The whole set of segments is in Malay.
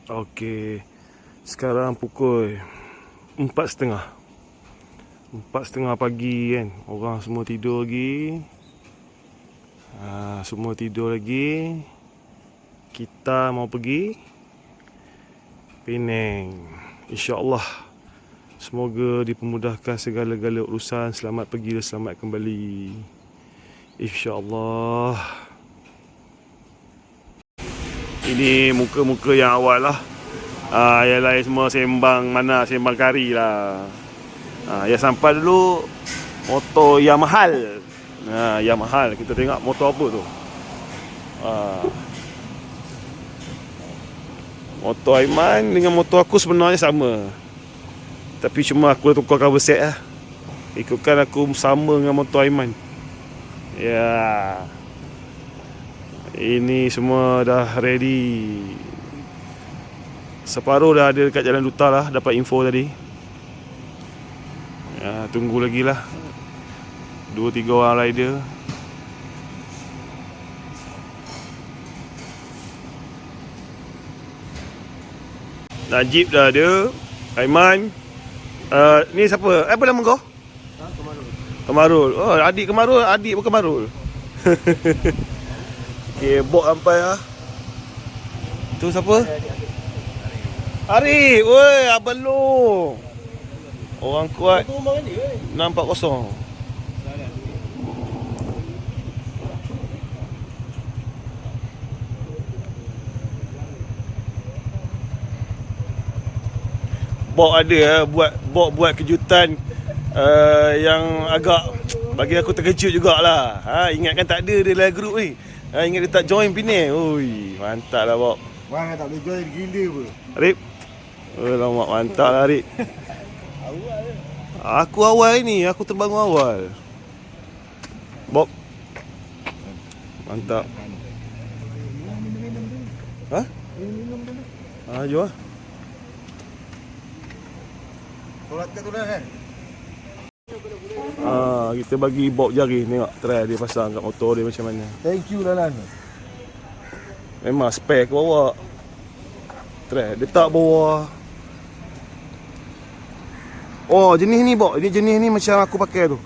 Okey. Sekarang pukul 4.30. 4.30 pagi kan. Orang semua tidur lagi. Semua tidur lagi. Kita mau pergi Penang. InsyaAllah. Semoga dipermudahkan segala-gala urusan. Selamat pergi dan selamat kembali. InsyaAllah. Ini muka-muka yang awal lah. Yang lain semua sembang mana, sembang kari lah. Yang sampai dulu motor yang mahal. Yang mahal. Kita tengok motor apa tu. Motor Aiman dengan motor aku sebenarnya sama. Tapi cuma aku dah tukar cover set lah. Ikutkan aku sama dengan motor Aiman. Ya. Ini semua dah ready. Separuh dah ada dekat Jalan Duta lah. Dapat info tadi. Tunggu lagi lah 2-3 orang rider. Najib dah ada. Aiman. Ni siapa? Apa nama kau? Kemarul. Kemarul. Oh, adik Kemarul. Adik bukan Kemarul. Okay, bok sampai lah. Tu siapa? Arif. Woi, abang lu. Orang kuat. 640. Bok ada buat kejutan yang agak bagi aku terkejut jugalah. Ingatkan tak ada dia dalam grup ni. Ingat dia tak join Penang. Ui, mantap lah Bok. Wang tak boleh join gila pun. Arif. Alamak, mantap lah Arif. Aku awal ni, aku terbangun awal. Bok. Mantap. Jom lah. Solat kat tu dah kan? Kita bagi Bob jari. Tengok try dia pasang kat motor dia macam mana. Thank you Lalan. Memang spare ke bawa. Try dia tak bawa. Oh, jenis ni Bob. Ini jenis ni macam aku pakai tu.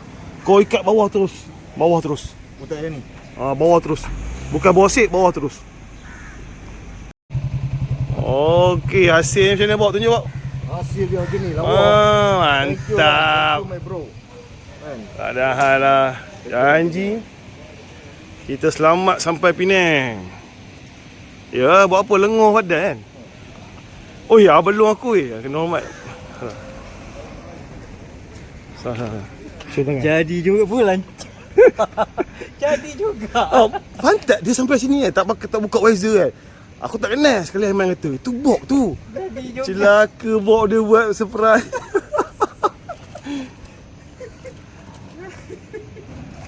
Kau ikat bawah terus. Bawah terus. Motor dia ni. Bawah terus. Bukan bawah seat, bawah terus. Okey, hasil macam mana Bob? Tunjuk Bob. Hasil dia macam ni lawa. Mantap. Thank you my bro. Kan? Tak ada hal lah. Janji kita selamat sampai Penang. Ya, buat apa lenguh badan kan? Oh ya, belum aku kena hormat. Salah. Jadi juga bulan. Jadi juga. Pantat dia sampai sini tak buka visor kan. Aku tak kenal sekali Aiman kata. Itu Bok tu. Celaka Bok dia buat surprise.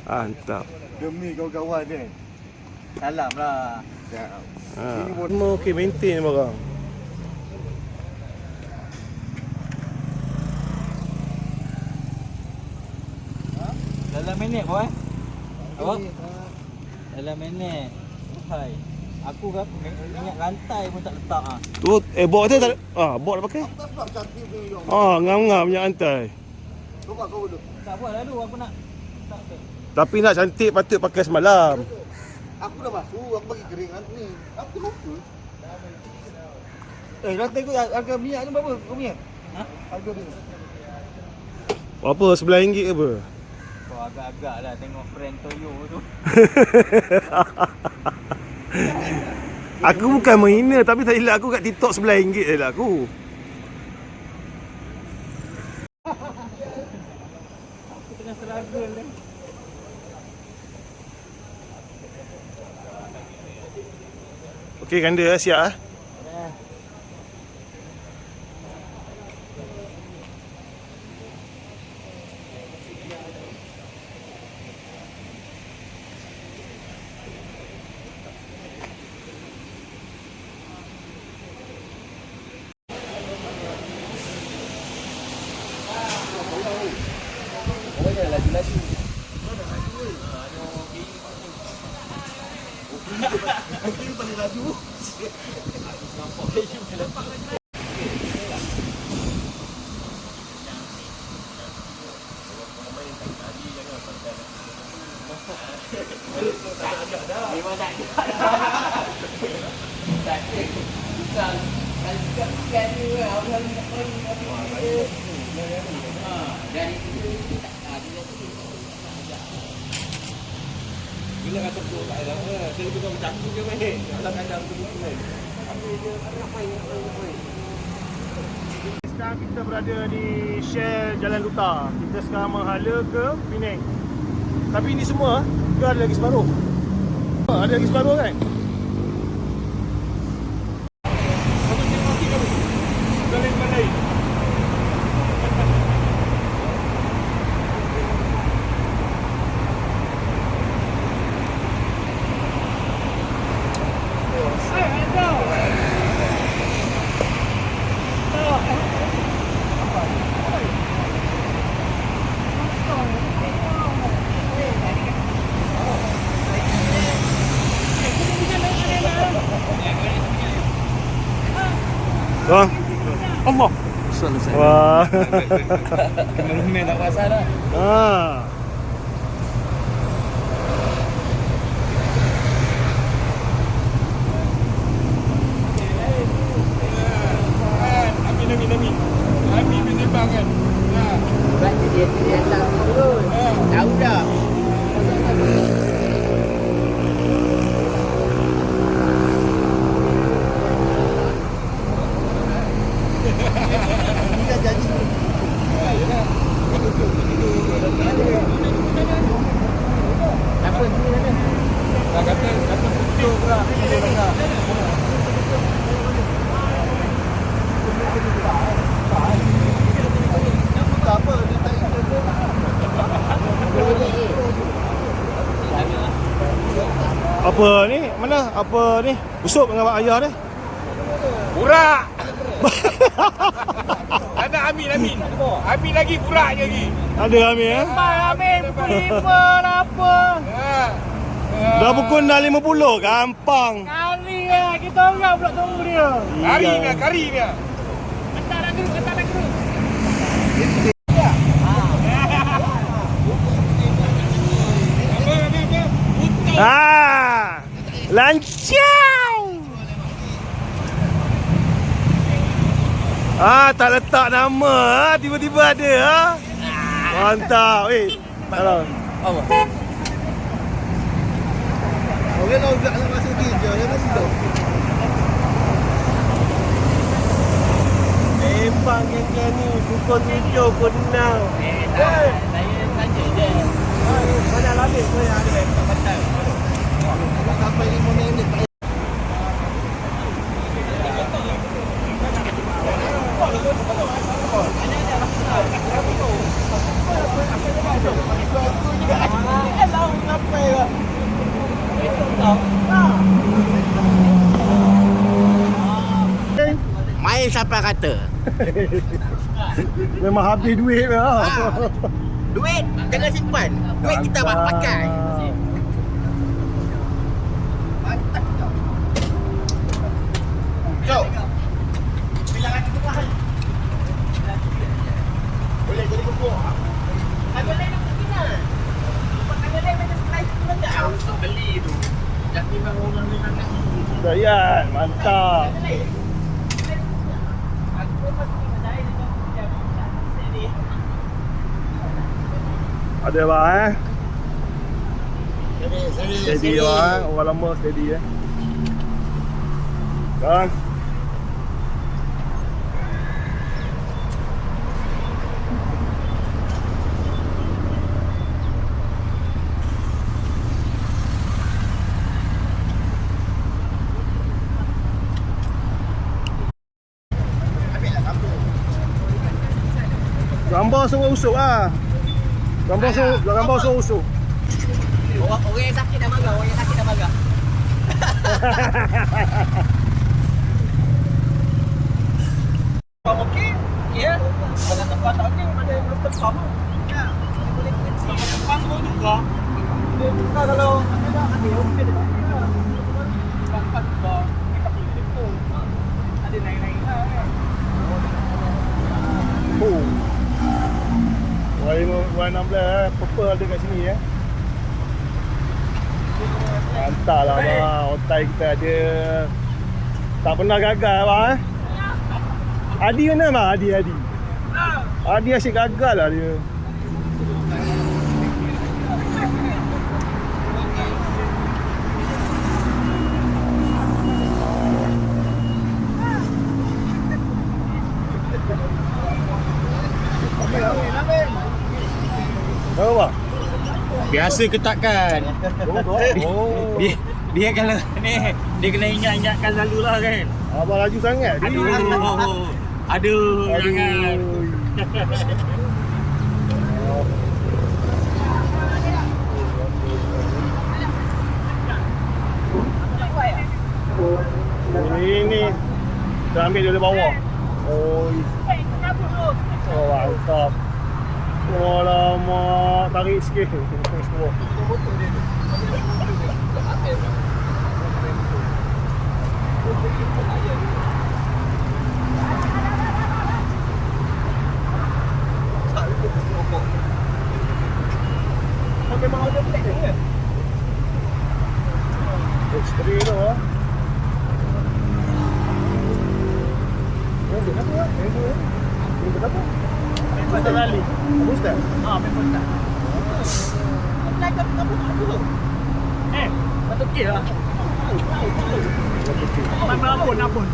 Mantap. Demi kawan-kawan kan. Salam lah. Semua okey, maintain barang. Dalam minit boy. Apa? Dalam minit. Hai. Aku ingat rantai pun tak letak ah. Tu Bok tu tak Bok dah pakai. Tak sebab cantik punya yang. Ngam-ngam punya antai. Coba kau dulu. Tak buat lalu aku nak. Tapi nak cantik patut pakai semalam. Aku dah basuh, aku bagi kering ni. Aku lupa. Rantai kau harga minyak ni berapa? Kau minyak? Harga dia. Berapa? RM11 ke apa? Kau agak-agak lah tengok brand Toyo tu. Aku bukan menghina, tapi tak silap aku kat TikTok RM11 je lah aku. Aku tengah struggle ni. Okey, ganda siap Laju-laju. Aku paling laju. Sekarang kita berada di Shell Jalan Duta. Kita sekarang menghala ke Penang. Tapi ini semua ke ada lagi separuh? Ada lagi separuh kan? Wah. Allah. Wah. Kemana tak pasal dah. Ah. Amin menyembang kan. Sebab dia tak turun. Tahu dah. Kita jadi. Apa ni mana? Dah kata pujuk pula. Tak apa, dia tak ikut. Apa ni? Mana? Apa ni? Busuk dengan ayah ni? Burak. Ada Amin. Amin lagi burak je lagi. Ada Amin eh? Amin pukul 5 dah apa? Dah pukul dah 50, gampang. Kali lah kita orang pula tunggu dia. Kari ni. Kata nak geruk. Ah, lancang. Ah, tak letak nama, tiba-tiba ada. Mantap. Salam. Apa? Orang nak nak masuk kerja, dia masuk. Memang yang ni pukul 7 pun 6. Saya saja je. Mana lagi saya ada kat Pantai. Sampai 5 minit. Main siapa kata? Memang habis duit lah. Duit jangan simpan. Duit kita pakai. Jom. Boleh jadi pokok. Ada lain nak kena. Ada lain macam sekali tu dah usah beli tu. Dah timbang orang memang nak. Dayan, mantap. Ada bang eh? Steady bang, orang lama steady eh. Bang. Gambar suruh usuk ah. Gambar suruh usuk. Orang yang sakit dah marah, Okey? Ya. Kalau tempat tak okey, ada yang belum terbang. Ya. Boleh terbang pun juga. Dia buka kalau ada okey dia tak. Tempat terbang, kita pilih tu. 2016 purple ada kat sini ya. Mantap lah bang, otai kita ada. Tak pernah gagal bang eh. Adi mana bang? Adi asyik gagal lah dia. Tahu bang? Biasa ketakan. Oh. Dia kalau ni dia kena ingat-ingatkan selalulah kan. Abang laju sangat. Aduh, jangan. Ini kita ambil dari bawah. Oh, mantap. Oh lama, tarik sikit. Memang ada black ni ke? Ekstri tu ah. Oh, kenapa ya? Ini kenapa? Booster rally. Booster? Memang tak. Apply kat kamu tak dulu. Patut okey lah. Ampun.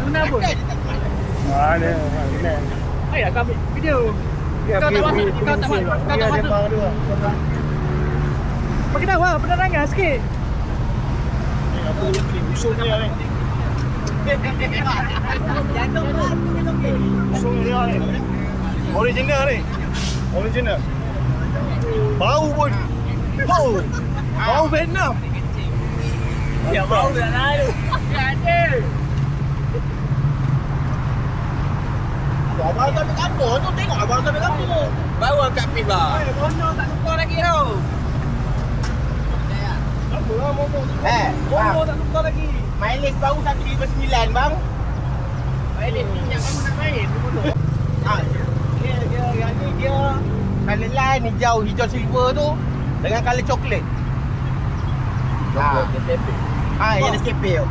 Kenapa? Mana? Ayah kau ambil video. Ya, Kau tak masuk. Kau tak masuk. Bagi tahu lah, penerangan sikit. Apa ni? Musuh dia ni. Musuh dia ni. Original ni. Original. Bau pun. Bau Vietnam. Ya bau dah lalu. Ya ada. Abang tu ambil kampung tu, tengok abang tu ambil kampung. Bawa kat pis lah. Bono tak tukar lagi tau. Apa lah ngomong tu? Bono tak tukar lagi. Mileage baru 159 bang. Mileage minyak kamu nak main. Bono. Dia color line hijau silver tu dengan color coklat. Yang SKP tu.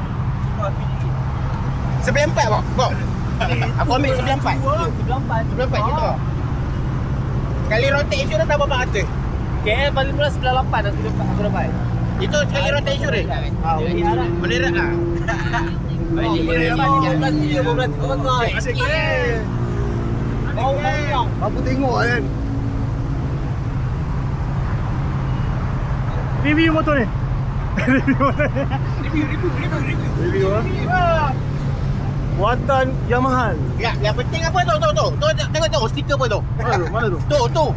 94 bang. Aku ambil 94. 94 je tu. Sekali rotate insurance dah berapa ratus? KL paling murah 98 dan 74 aku dapat. Itu sekali rotate insurance. Menerak lah. Asyik kira. Apa tengok kan? Review motor ni. Review ah. Buatan Yamaha. Ya, yang penting apa tu? Tengok stiker apa tu? Mana tu? Tu.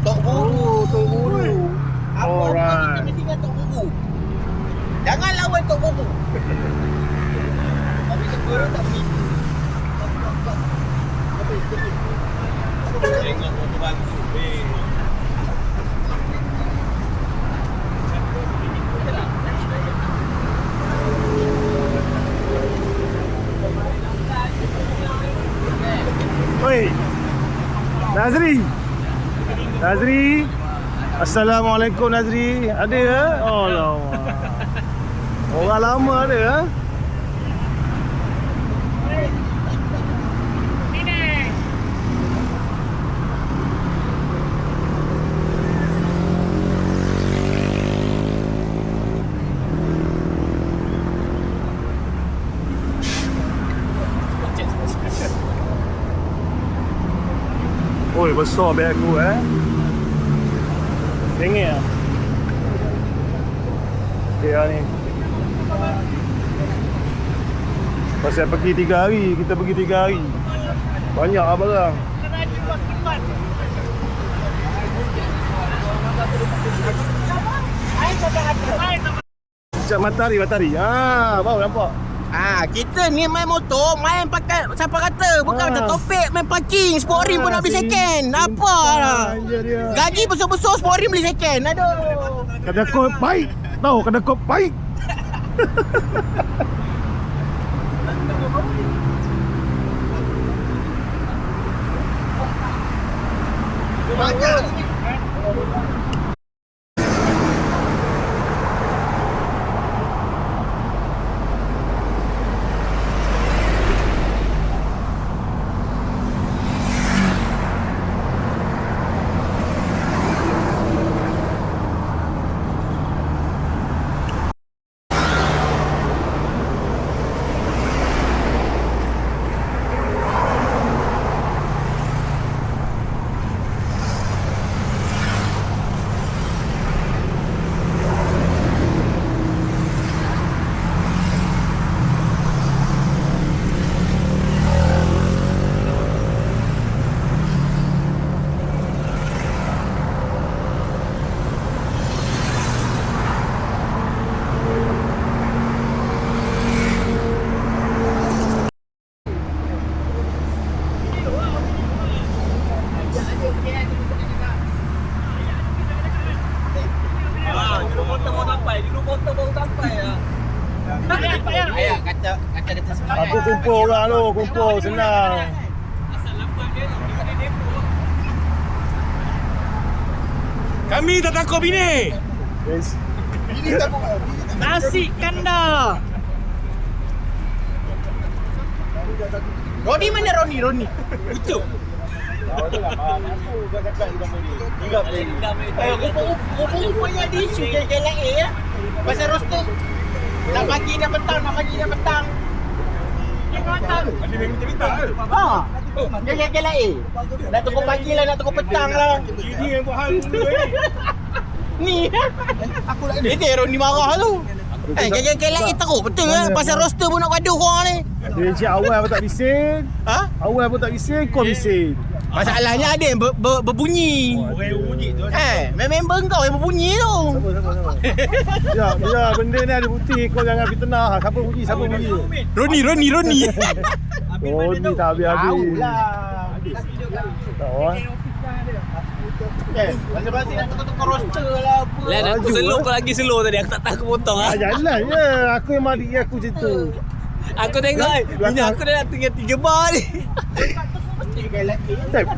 Tok buru. Oh, Tok Buru. Apa Alright. kita tinggal Tok Buru. Jangan lawan Tok Buru. Tapi segera tak pergi. Tengok motor bagus. Oi. Nazri. Assalamualaikum Nazri. Ada ke? Oh lama. Orang lama ada ke? Oi, besar beg aku Tengok lah. Okay lah ni. Pasal pergi 3 hari, kita pergi 3 hari. Banyak lah barang. Cak matahari. Baru nampak. Kita ni main motor, main pakai siapa kata, bukan macam topik main parking, sport rim pun nak beli second. Apa lah. Gaji besar-besar sport rim beli second. Aduh. Kadang kau baik. Tahu kadang kau baik. ada tersemangat. Aku kumpul orang tu, kumpul senang. Kami tak takut bini. Yes. Nasi kanda. Roni mana Roni? Itu. Rupanya ada isu KLA ya. Pasal roster. Nak pagi dah petang. Ada memang cerita ke? Ha. Dia KLA. Nak tunggu pagi lah, nak tunggu petang lah. Ini yang buat hal dulu Ni. Aku nak ni. Dia Roni marah tu. Jangan KLA teruk betul lah. Pasal roster pun nak gaduh korang ni. Dia cik awal pun tak bising. Ha? Awal pun tak bising, kau bising. Masalahnya ada yang berbunyi. Orang bunyi tu. Member kau yang berbunyi tu. Ya, benda ni ada bukti. Kau jangan fitnah. Siapa bunyi? Roni. Roni tak habis-habis. Tahu lah. Masing-masing nak tukar roster lah apa. Lah aku slow kau lagi slow tadi. Aku tak tahu aku potong ah. Jalan je. Aku yang mari aku macam tu. Aku tengok ini aku dah nak tinggal 3 bar ni.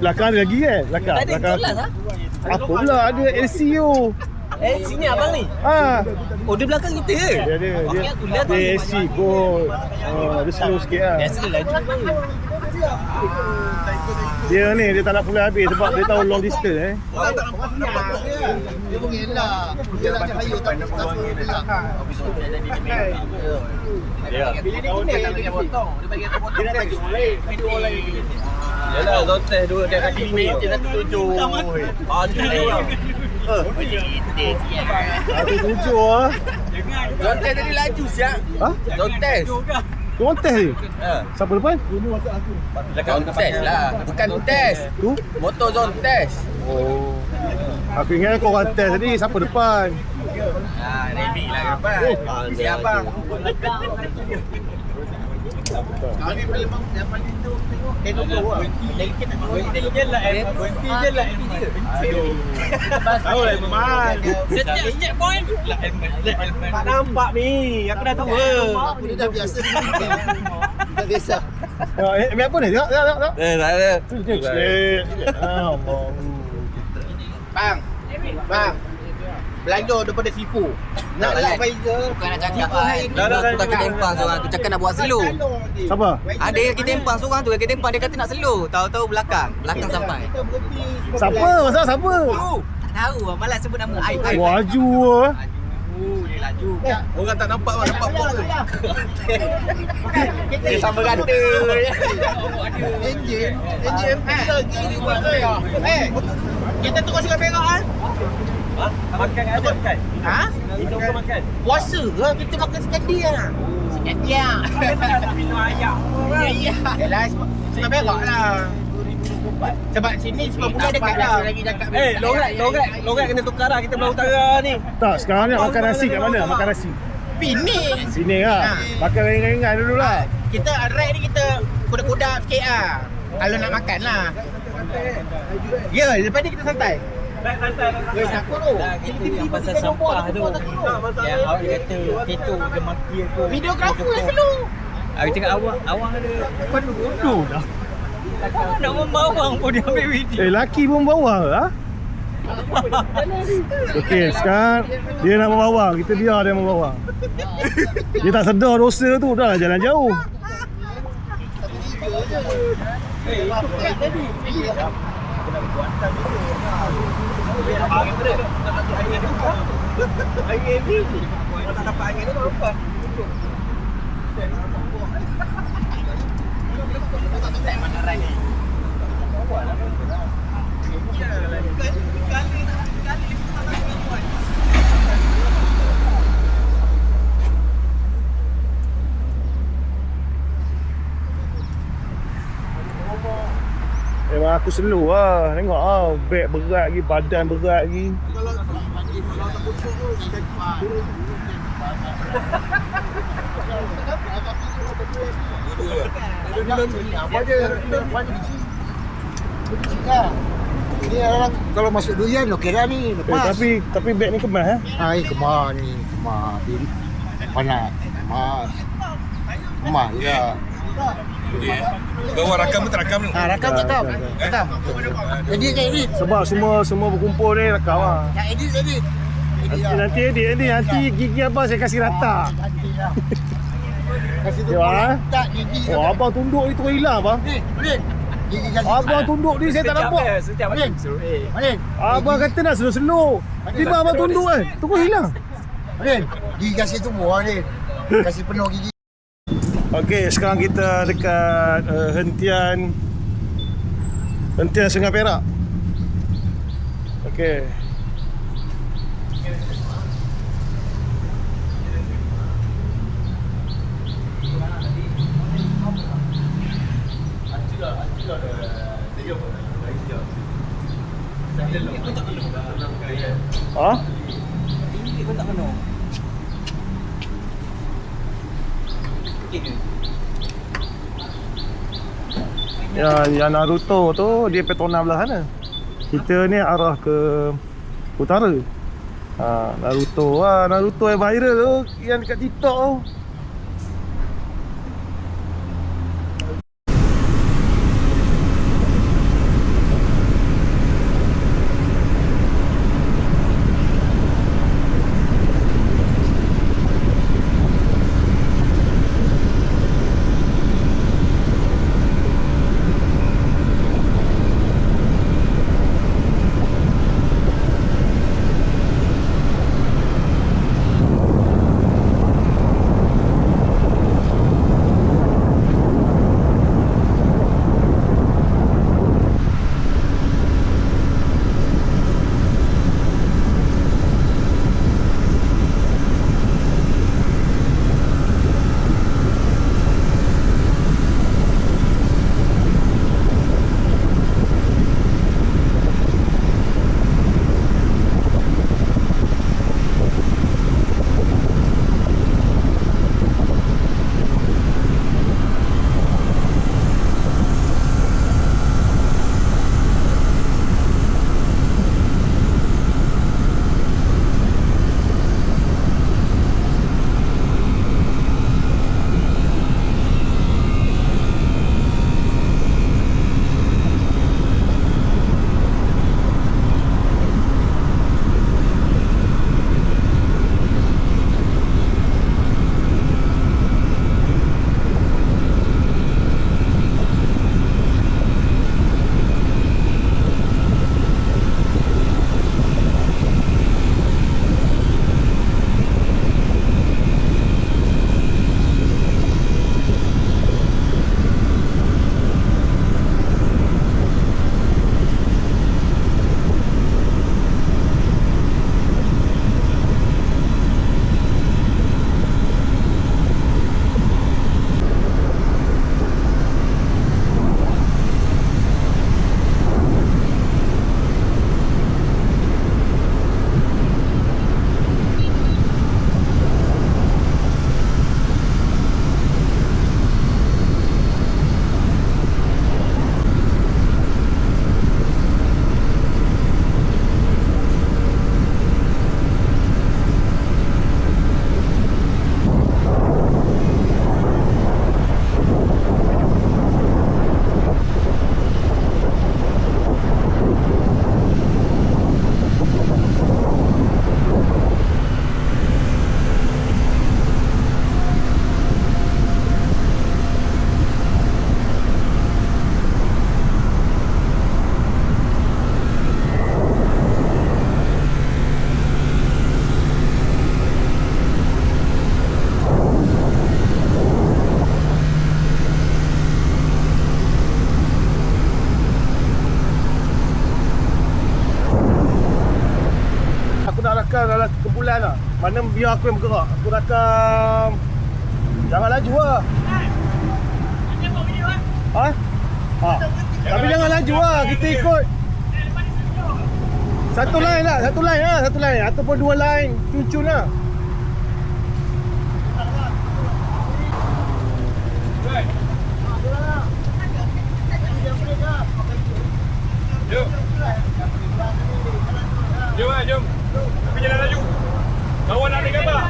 Belakang ada lagi kan? Belakang. Tak ada kelas ah. Apa pula ada LCU. Sini abang ni. Ha. Oh dia belakang kita ke? Dia ada. Okey aku lihat Dia AC kot. Dia slow sikit lah. Biasa dia laju bang. Dia ni dia tak nak pulang habis sebab dia tahu long distance Dia pun elak. Dia nak cahaya tak elak. Bila dia kena dia potong. Dia bagi aku potong. Dia nak bagi video lagi. Yalah zonteh dua dia kaki ni. Dia nak tujuh. Ada 7 lah. Zonteh tadi laju siap. Ha? Zonteh. Kontes ni? Siapa depan? Zonteh lah. Bukan test. Tu? Motor Zonteh. Oh. Aku ingat kau orang test tadi. Siapa depan? Remy lah depan. Siap bang. Kami paling tu tengok lah. Delegate tak berhenti je lah. Berhenti je lah. Aduh. Tahu lah memang. Setiap point lah helmet. Tak nampak ni. Aku dah tahu. Aku ni dah biasa. Dah biasa. Ambil apa ni? Tengok. Tak ada. Bang. Belanja daripada Sifu. Nak lah Faizal. Bukan nak cakap aku kaki tempang seorang tu cakap nak buat slow. Siapa? Ada kaki tempang seorang tu kaki tempang dia kata nak slow. Tahu-tahu belakang sampai. Siapa? Masalah siapa? Tak tahu malas sebut nama ai. Waju lah. Dia laju. Orang tak nampak bang, nampak pok tu. Dia sama kata. Enjin lagi ni buat kita tunggu singgah perak kan? Makan ada makan. Ha? Itu kau makan. Puasa ke kita makan sekali lah. Sekali lah. Tak minum ayam. Ya. Yalah singgah perak lah. Sebab sini sebab bulan dekat dah. Lorat kena tukar lah kita belah utara ni. Tak, sekarang ni makan nasi kat mana? Makan nasi. Pinik. Sini lah. Makan ringan-ringan dulu lah. Kita ride ni kita kuda-kuda sikit lah. Kalau nak makan lah. Ya, lepas ni kita santai. Weh, takut tu. Kita yang pasal sampah tu. Yang awak dia kata kecoh dia maki aku. Videografer selalu. Aku cakap awak ada penuh dah. Nak membawang pun dia ambil video. Laki pun bawang lah. Okey, sekarang dia nak membawang. Kita biar dia membawang. Dia tak sedar dosa tu. Dah lah jalan jauh. Memang aku slow lah. Tengok lah. Beg berat lagi. Badan berat lagi. Ini orang kalau masuk durian okey dah ni. Lepas. Tapi beg ni kemas Ai kemar ni. Kemar. Panas. Mas. Rumah je lah. Bawa rakam tu rakam tu. Rakam. Edit ke edit? Sebab semua berkumpul ni rakam lah. Nak edit edit. Nanti nanti gigi abang saya kasih rata. Nanti lah. Kasih tu Ya, tak gigi. Oh, abang tunduk itu hilang bang. Boleh. Gigi kasih. Abang tunduk ni saya tak nampak. Setiap Boleh. Boleh. Abang kata nak slow-slow. Tiba abang tunduk kan. Tunggu hilang. Boleh. Gigi kasih tu buah ni. Kasih penuh gigi. Okey, sekarang kita dekat hentian Sungai Perak. Okey. Ha? Ini pun tak penuh. Yang Naruto tu dia Petona belah sana. Kita ni arah ke utara. Naruto yang viral tu yang dekat TikTok tu. Dalam kumpulan lah. Mana biar aku yang bergerak. Aku rakam. Jangan laju lah. Ha? Tapi jangan laju lah. Kita ikut satu line lah. Satu line. Ataupun dua line. Cun-cun lah. Jom. Tapi jangan laju. Kawan nak ambil gambar.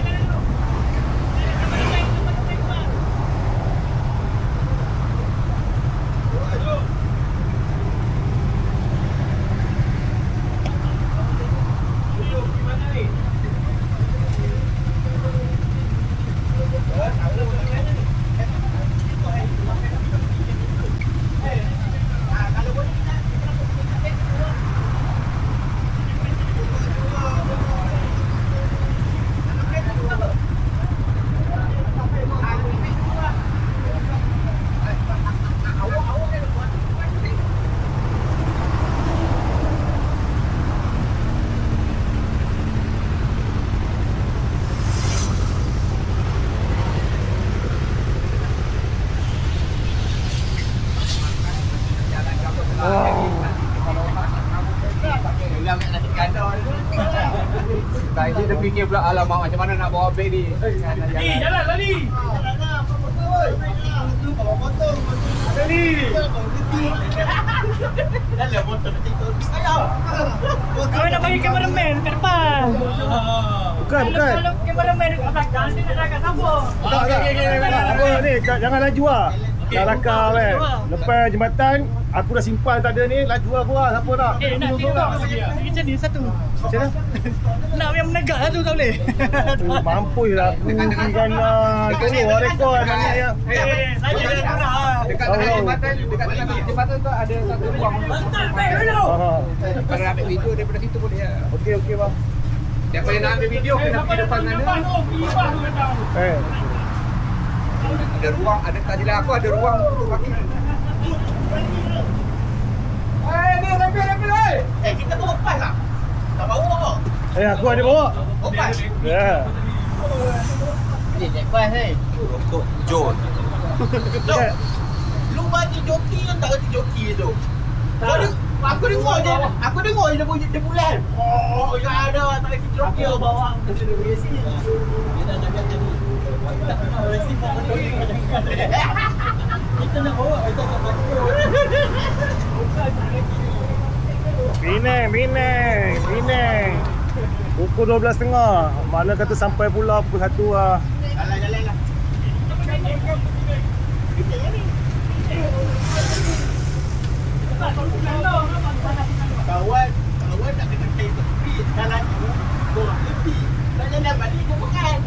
Dia fikir pula alamak macam mana nak bawa beg ni. Jalan lari. Kau nak bagi cameraman kat depan. Bukan. Kalau cameraman dekat belakang, dia nak dekat siapa? Tak. Apa ni? Jangan laju lah. Dah rakam kan. Lepas jembatan, aku dah simpan tak ada ni. Laju lah korang. Siapa nak? Nak tengok macam ni satu. Macam mana? Nak yang menegak satu tak boleh. Mampus lah aku kan tolong rekod banyak ya. Saya dah kurang. Dekat tengah jembatan tu ada satu ruang. Kalau nak ambil video daripada situ boleh ya. Okey bang. Daripada nak ambil video kena pergi depan sana. Ada ruang, ada tadi lah aku ada ruang untuk kaki. Ni rapi. Kita bawa pas lah. Tak bawa apa? Aku ada bawa. Bawa pas. Ya. Naik pas Untuk John. Lu bagi joki kan tak kerti joki tu. Aku dengar je dia bulan. Oh, ya ada tak kerti joki bawa. Dia dah jaga tadi. Kita nak bawa kita tak bawa. Penang. Pukul 12.30. Mana kata sampai pula pukul 1 lah. Jalan. Kawan nak kena play tepi. Jalan tu, korang tepi. Dan jalan balik dia bukan.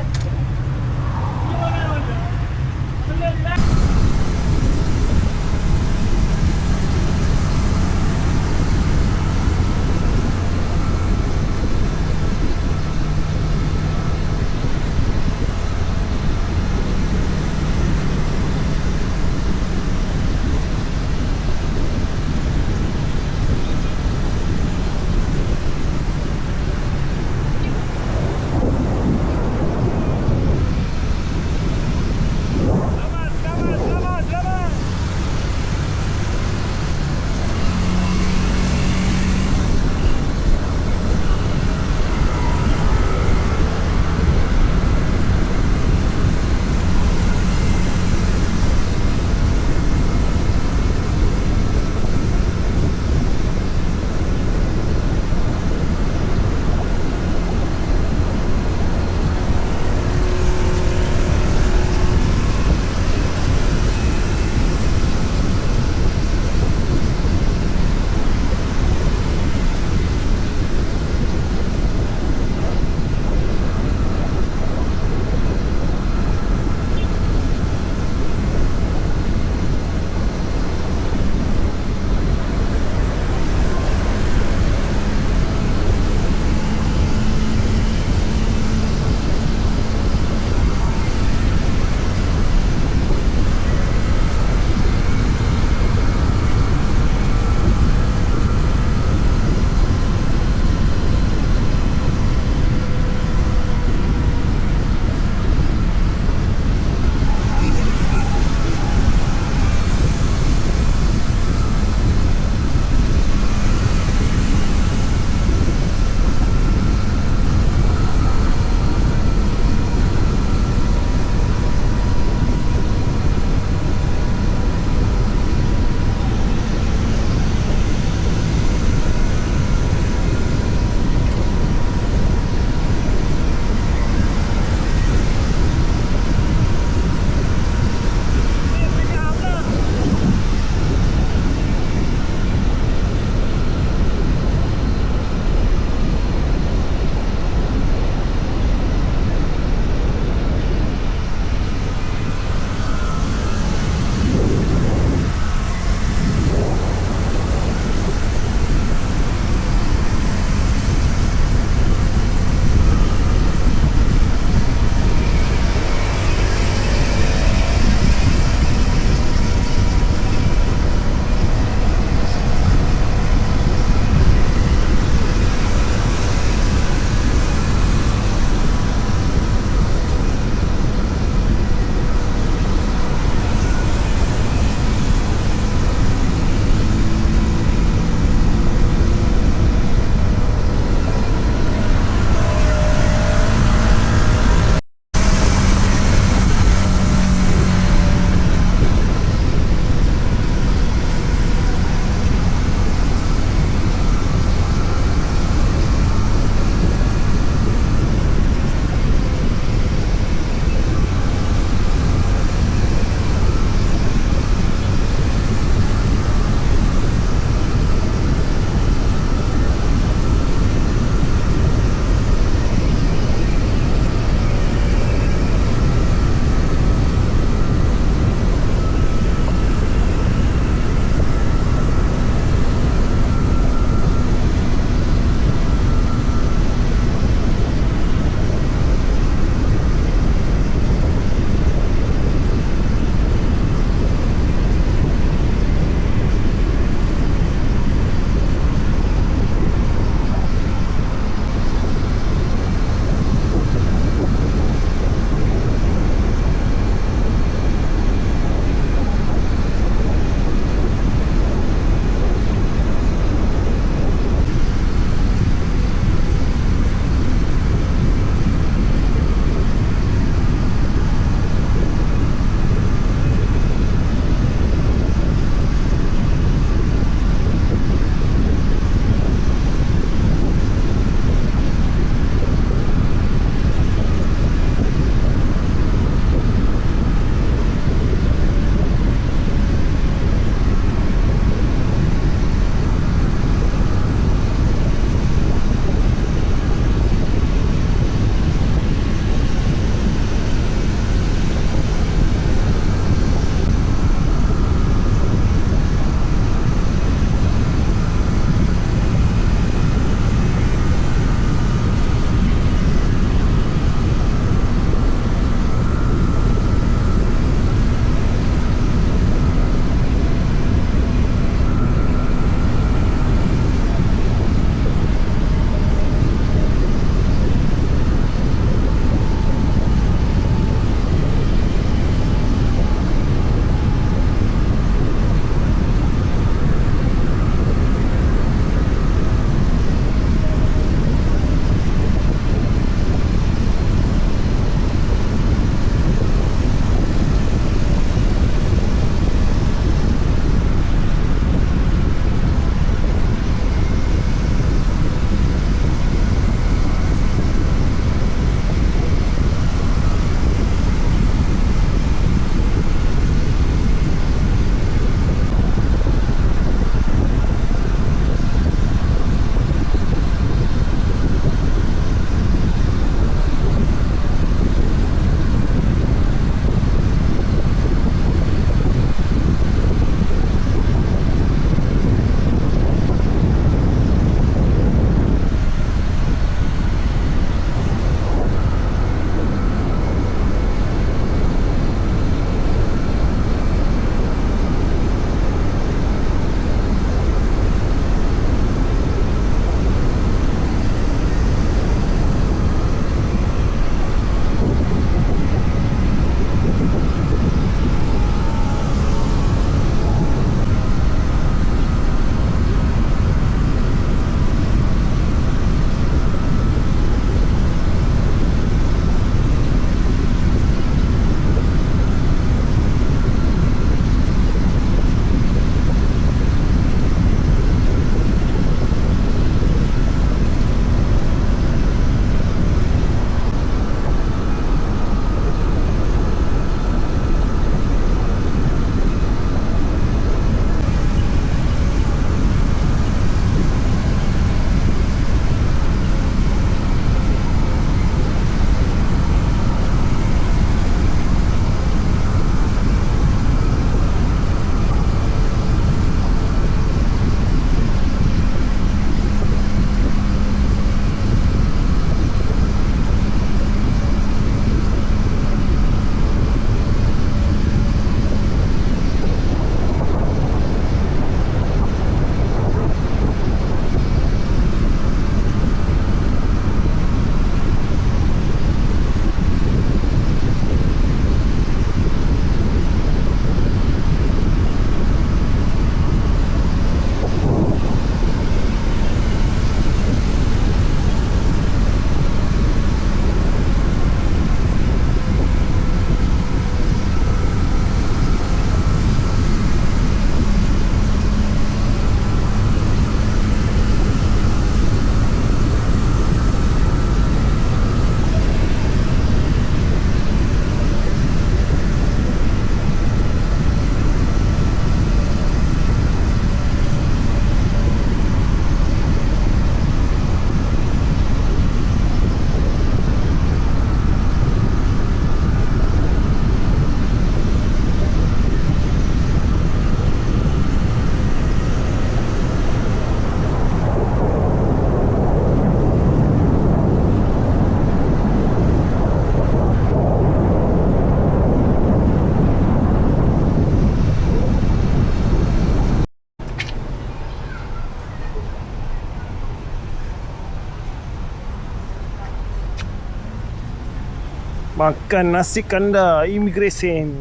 Makan nasi kandar immigration.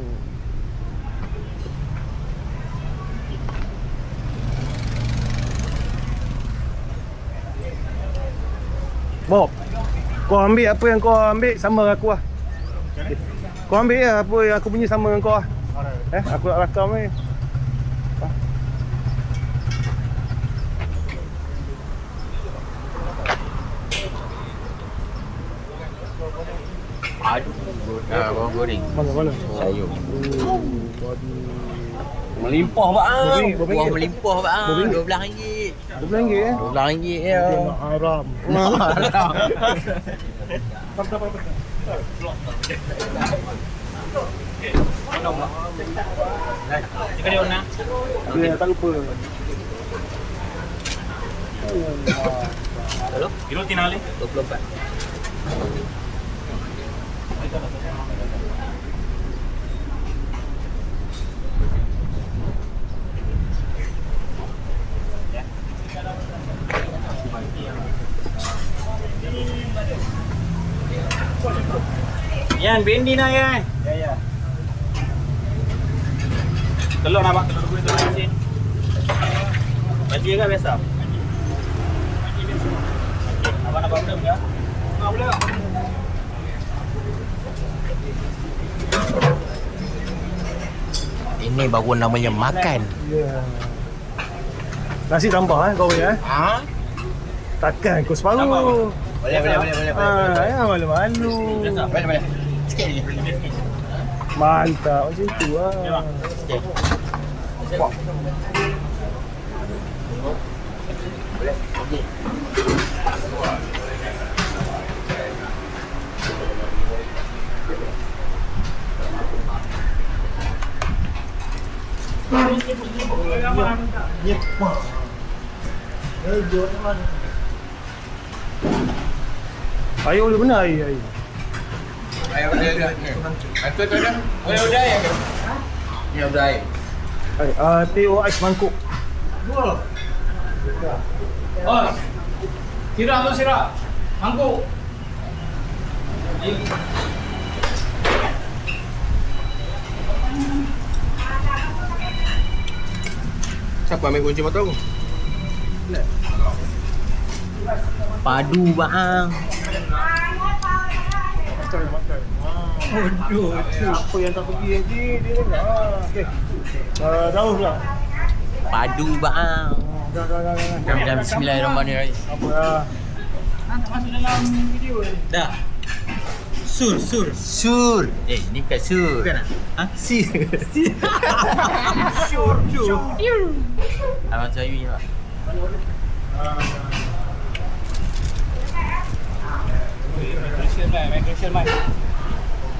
Bob, kau ambil apa yang kau ambil sama dengan aku lah. Kau ambil lah apa yang aku punya sama dengan kau lah. Aku nak rakam ni. Bawang goreng. Mana? Sayur. Melimpah bang. Buah melimpah bang. RM12. RM12 eh? RM12 ya. Haram. Jika dia nak. Dia tak lupa. Kilo tinali. 24. Yan, bendi na yan. Ya. Telur nak bang, telur rebus tu asin. Baju ke biasa? Abang nak problem ke? Tak boleh tak? Ini baru namanya makan. Nasi tambah kau punya Ha? Takkan kau separuh. Boleh. Ya malu-malu. Boleh. Sikit lagi. Mantap macam tu lah. Sikit. Air boleh benar air. Ayo ada. Itu ada. Boleh udah ya ke? Ya udah. Air, teh ais mangkuk. Oh. Sirap tu sirap. Mangkuk. Siapa ambil kunci motor aku? Padu bang. Makan. Apa yang tak pergi lagi dia nak. Okey. Daun pula. Padu bang. Jangan. Bismillahirrahmanirrahim. Apa lah. Tak masuk dalam video ni. Dah. Sur. Ni bukan sur. Bukan ha? Sur. Abang Sayu ni pak. Migration man.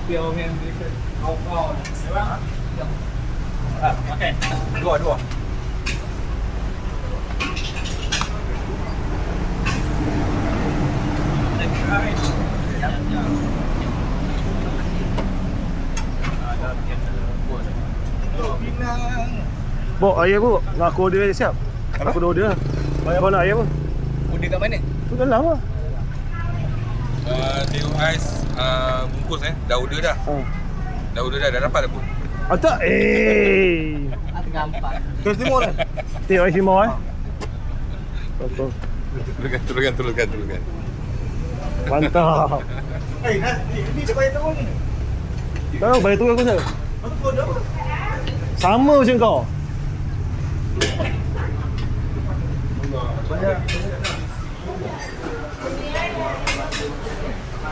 Biar orang yang migration. Kau. Okay. Dua. Bok, air apa? Nak aku order siap. Aku dah order. Kau nak air apa? Order kat mana? Tu dalam lah. Teh ais bungkus dah order dah. Dah order dah dapat dah pun. Tak? Gampang. Terus timur kan? Teh ais timur Betul. Teruskan. Mantap. Ni saya bayar tahu ni. Tahu bayar tu aku sah. Sama macam kau.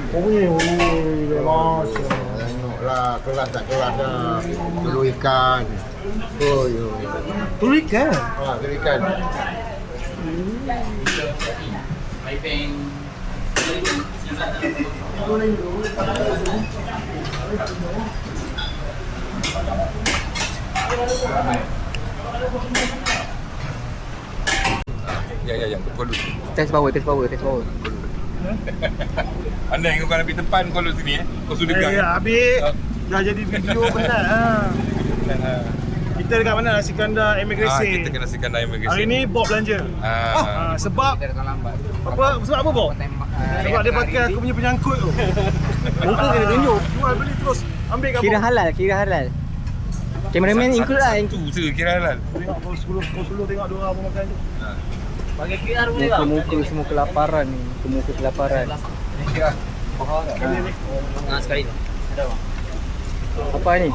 Kau punya memang Tengoklah kelas tak kelas dah. Telur ikan. Turik kan? Telur ikan. Ya, kau dulu. Test power. Anda yang kau nak pergi depan kau dulu sini kau sudah dengar. Habis. Dah jadi video penat Kita dekat mana? Nasi kandar immigration. Kita kena nasi kandar immigration. Hari ni Bob belanja. Sebab Kita datang lambat. apa? Sebab apa Bob? Tembak Sebab dia pakai aku punya penyangkut tu. Muka kena tunjuk. Jual beli terus. Ambil gambar. Kira halal. Cameraman include lah. Tu kira halal. Tengok kau tengok dua orang makan tu. Bagi QR boleh tak? Muka semua kelaparan ni. Muka kelaparan. Sekali tu. Apa ni?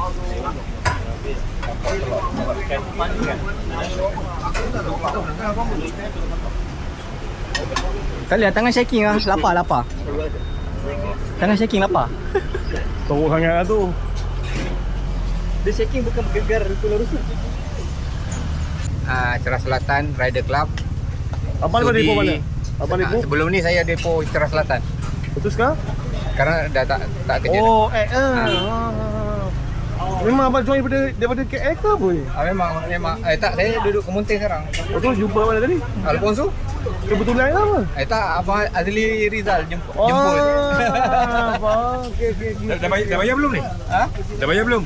Kali lah tangan shaking lah. Lapar. Tangan shaking lapar. Teruk sangat lah tu. Dia shaking bukan bergegar rusuh. Cerah Selatan Rider Club. Abang ada depo mana? Abang depo? Sebelum ni saya depo Cerah Selatan. Betul sekarang? Sekarang dah tak kerja. Oh, Memang abang join daripada KL ke apa ni? Memang. Tak, saya duduk Kemunting sekarang. Betul jumpa mana tadi? Alfonso? Kebetulan ke apa? Tak, abang Azli Rizal jemput. Abang. Okey. Dah bayar belum ni? Ha? Dah bayar belum?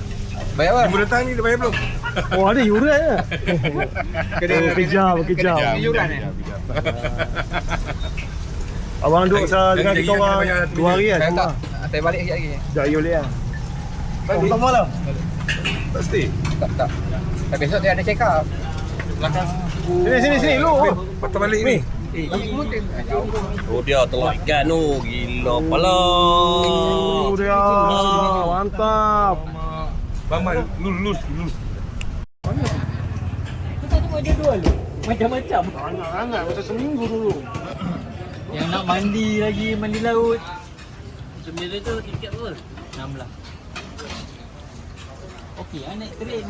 Bayar apa? Jemput datang ni dah bayar belum? Oh, ada yuran ke? Kejam. Yuran ni. Abang duduk dengan kita orang 2 hari kan? Tak, saya balik sekejap lagi. Sekejap lagi boleh lah. Tak malam? Tak stay? Tak. Tapi besok saya ada check up. Belakang. Sini lu. Patut balik ni. Kemunting. Oh dia telur ikan tu. Gila pala. Oh, dia. Mantap. Bang, lulus. Kita tengok dia dua lu. Macam-macam. Hangat macam seminggu dulu. Yang nak mandi lagi, mandi laut. Sebenarnya tu tiket berapa? 16. Okey, naik train.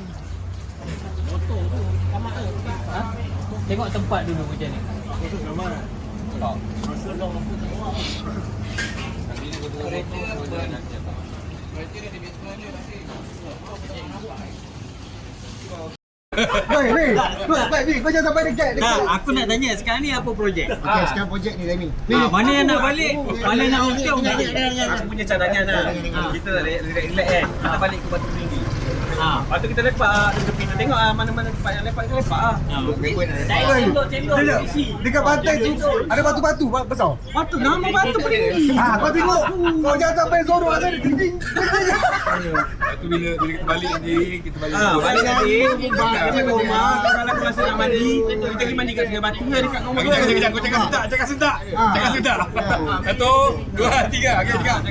Motor tu. Sama ke? Ha? Tengok tempat dulu macam ni. Ni, kau jangan sampai dekat. Aku nak tanya sekarang ni apa projek? Okey, sekarang projek ni Remy. Mana yang nak balik? Mana nak untung? Aku punya cadangan lah. Kita relax kan. Kita balik ke Batu Tinggi. Lepas tu kita lepak tepi tu. Tengok mana-mana tempat yang lepak, kita lepak lah. Cendol isi. Dekat pantai tu ada batu-batu besar. Batu, nama batu peninggi. Kau tengok. Kau jangan sampai zorok kat sana. Lepas tu bila kita balik nanti, kita balik. Balik nanti, kita ke rumah. Kalau aku rasa nak mandi, kita pergi mandi kat Sungai Batu ke dekat rumah. Kejap. Kau cakap sedap. Cakap sedap. 1, 2, 3. Okey, cakap.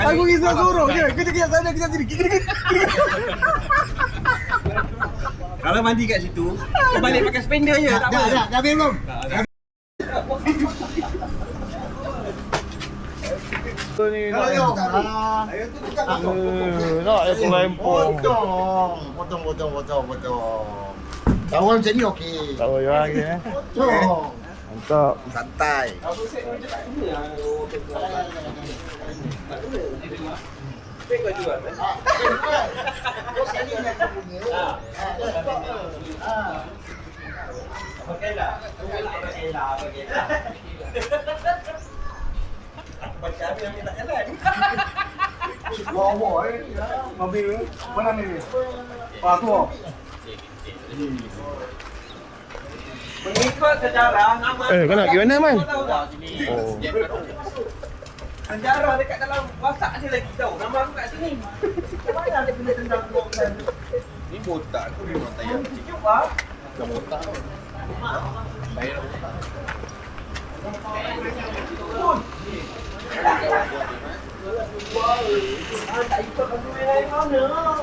Aku risau zorok je. Kau cakap sana, kita sini. Kalau mandi kat situ, kita balik pakai spender je. Tak apa. Dah habis belum? Kalau yo. Nak aku lempong. Potong. Kawan macam ni okey. Tak payah lagi Potong. Mantap. Santai. Bawa ambil mana ni? Patuh. Mengikut sejarah nama. Kau nak pergi mana man? Oh. Sejarah dekat dalam WhatsApp ada lagi tahu. Nama aku kat sini. Macam mana ada benda tendang keluarkan? Ni botak tu memang tayar. Sejuk lah. Dah botak. Tayar botak. Tak ikut lagu yang lain mana?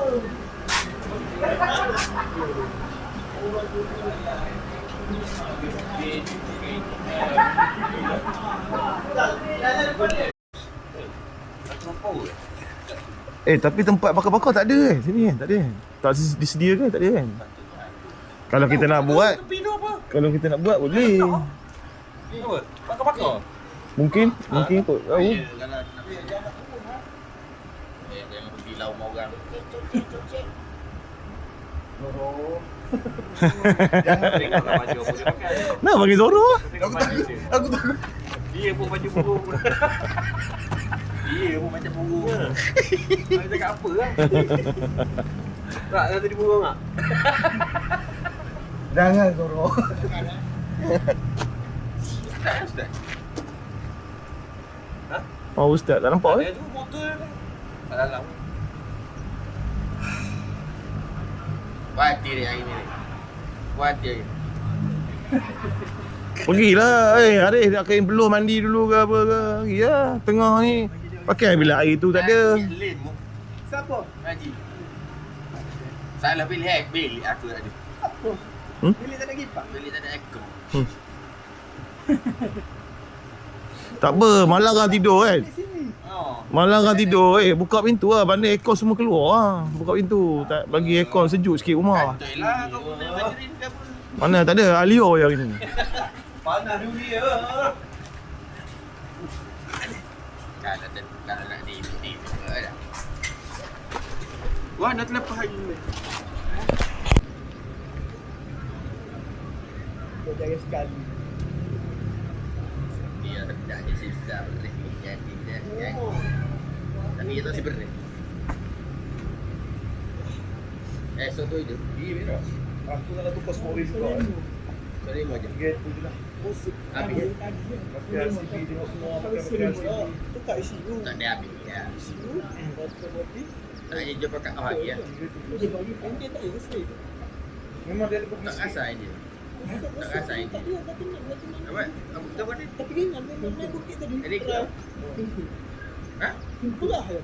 Tapi tempat bakar-bakar tak ada kan? Sini kan? Tak ada kan? Tak disediakan tak ada kan? Kalau kita nak buat, boleh. Apa? Bakar-bakar? Mungkin kot. Tahu. Jangan pergi lau sama orang. Tengoklah baju apa dia pakai. Nak bagi Zoro lah. Aku takut. Dia pun baju burung. Dia pun macam burung. Dia cakap apa lah? Tak, dah tadi burung tak? Jangan Zoro. Ustaz. Oh ustaz tak nampak Ada tu motor kat dalam. Wati dia hari ni. Wati hari. Pergilah Arif nak kain peluh mandi dulu ke apa ke. Pergilah tengah ni. Pakai bila air tu tak ada. Siapa? Haji. Salah pilih bilik aku tadi. Bilik tak ada kipas. Bilik tak ada aircon. Tak apa, malam kan tidur kan. Oh. Malam kan tidur, buka pintu lah. Bandar aircon semua keluar lah. Buka pintu, tak bagi aircon sejuk sikit rumah. Betul lah kau guna baterai ke apa. Mana tak ada, Alio je hari ni. Panas dulu dia. Kalau nak ni dah. Wah, dah terlepas hari ni. Kau jaga sekali. Dia tak ada sisa boleh jadi dah. Tapi itu si bersih. Esok tu itu. Iya, Aku nak tukar sport rim juga. sorry mau je. Get tu je lah. Habis. Pakai RCB tengok semua pakai RCB. Tu kat ICU. Tak ada habis ya. ICU. Doktor body. Tak ada jumpa kat awak ya. Dia bagi pendek tak ya straight. Memang dia ada Tak publicity. kasar je. Tak kasar je. Tak dia kata nak. Apa? Apa kau ni? Tapi dia nak naik bukit tadi. Jadi ke? Ha? Pulah ya.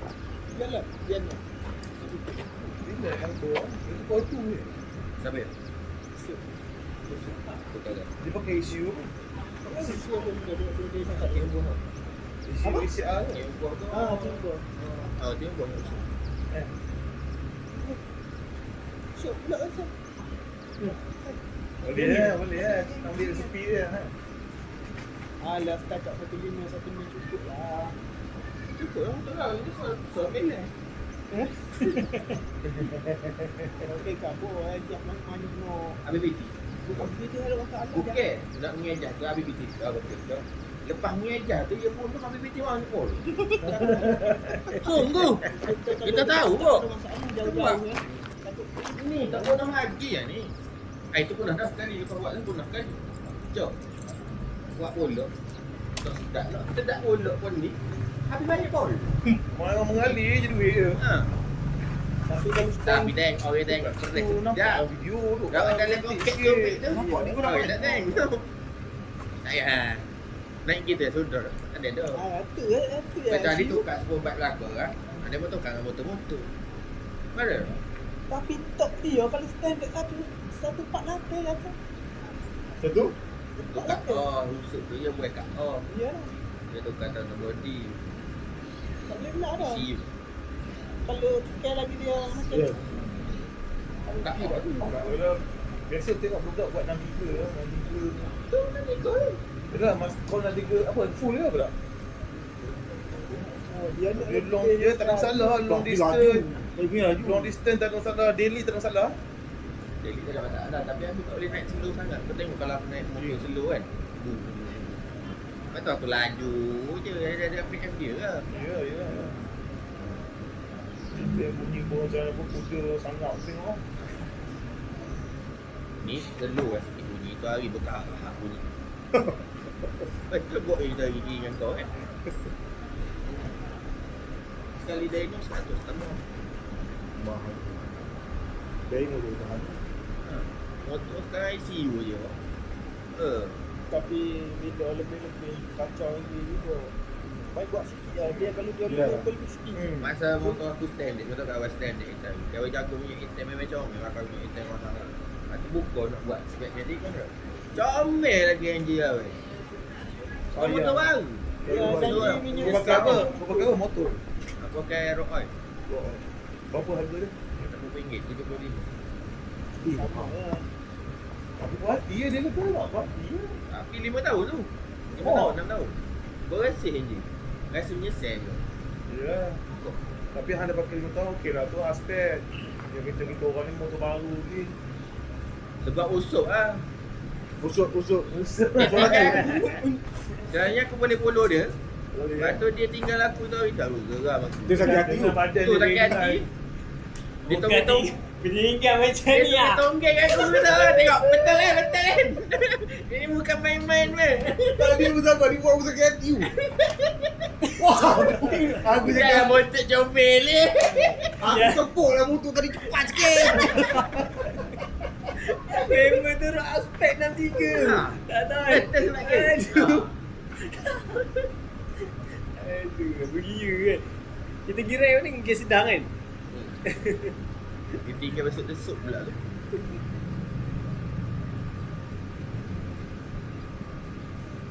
Jalan. Jalan. Bila yang tu, itu kau tu je. Siapa? Betul tak? Dia pakai ICU. ICU pun dia tak tembok. ICU PCR tu. Yang buah tu. Ah, tembok. Oh, dia buah. Syok pula rasa. Boleh lah. Ambil resepi dia. Alah, setakat 1.5 cukup lah. Cukup lah, betul lah. Itu soal lah. Okey, kamu ajak mana no. Habis BT. Bukan begitu ada orang tak Bukan. Nak mengejah tu habis BT. Betul. Lepas mengejah tu, dia pun habis BT mana pun. Sungguh. Kita tahu kok. Jauh-jauh ya. Ni tak pernah lagi lah ni. Itu pun dah sekali. Lepas buat tu pun dah sekali. Jom. Buat bolok. Tak sedap lah. Kita tak bolok pun ni. Habis balik bol. Orang mengalir je duit je. Ha. Tapi kalau Tapi tengok orang tengok pernah. Nampak video tu. Dah dalam poket dompet tu. Nampak ni kau Tak tengok. Tak payah. Naik kita sudah. Ada dah. tu ya. Macam hari tu kat sebuah bat belakang kan. Ada motor kan motor-motor. Mana? Tapi top dia kalau stand kat 148 lah tu. Satu? Kat rusuk tu je buat kat Ya. dia tukar tanah body. Tak boleh pula dah. See you. Kalau tukar lagi dia macam Ya. Tak apa tu. Biasa tengok budak buat 63 Tu nanti kau. Yalah, mas kau 63 apa full ke apa tak? Oh, dia nak Dia long dia tak ada masalah, long distance. Long distance tak ada masalah, daily tak ada masalah. Jadi tak ada masalah. Tapi aku tak boleh naik slow sangat. Kau tengok kalau aku naik mobil slow kan. Lepas tu aku laju je. Ada PM dia ke. Ya. Dia bunyi pun macam apa kuda sangat tengok. Ni slow lah sikit bunyi. Tu hari berkahak bunyi. Betul buat kita gigi dengan kau kan. Sekali diagnose 100 tambah. Mahal. Dari ni dia tahan. Motor sekarang ICU je. tapi bila lebih-lebih kacau lagi juga. Baik buat sikit lah. Dia kalau dia Ya. lebih sikit. Masa motor aku standard, motor kawan standard kita. Kalau jago punya item memang comel, makan punya item orang sangat. Aku buka nak buat spek jadi kan. Comel lagi enjin lah weh. Oh, Motor ya. baru. Ya, dan minyak Kau pakai apa? Kau pakai apa motor? Aku pakai rock oil. Berapa harga dia? RM80, RM75. sama lah. Tapi buat hati dia kata tak apa. Tapi 5 tahun tu. 5 Oh. tahun, 6 tahun. Bersih enjin. Rasa menyesal tu. Ya. Tapi hang dah pakai 5 tahun okey lah tu aspek. Yang kita orang ni motor baru lagi. Sebab usuk lah. Usuk. Sebenarnya aku boleh follow dia. Boleh, Lepas tu dia tinggal aku tu hari tahu geram aku. Dia sakit hati tu. Tu sakit hati. Dia tong-tong. Peninggal macam Dia ni lah. tonggeng aku tu. Tengok betul kan. Ini bukan main-main weh. Tak dia bersama dia buat sakit hati. Aku Jangan bontot comel ni. Aku tepuk lah motor tadi cepat sikit. Memang teruk aspek 63. Tak tahu. Test lagi. Aduh, beria kan. Kita kira yang ni kes sedang kan? Dia tinggal masuk desuk pula tu.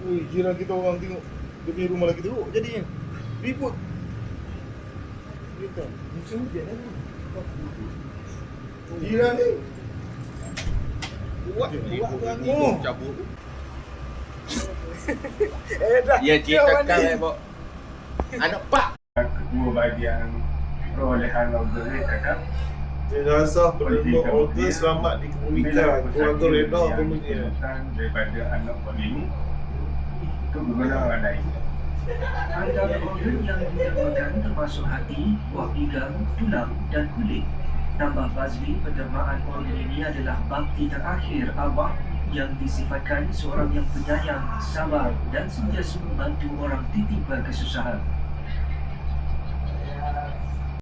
Ui, jiran kita orang tengok dia punya rumah lagi teruk jadinya. Ribut. Kita musim hujan lah. Jiran ni. Kuat Oh. cabut. Dah. Ya cik kakak bawa. Anak pak. Kedua bahagian perolehan order ni cakap Jenazah penerima order selamat dikebumikan. Keluarga reda kemudian. daripada anak polis itu berguna orang lain. Antara organ yang ditermakan termasuk hati, buah pinggang, tulang dan kulit. Tambah Bazli, pendermaan organ ini adalah bakti terakhir arwah yang disifatkan seorang yang penyayang, sabar dan sentiasa membantu orang ditimpa kesusahan.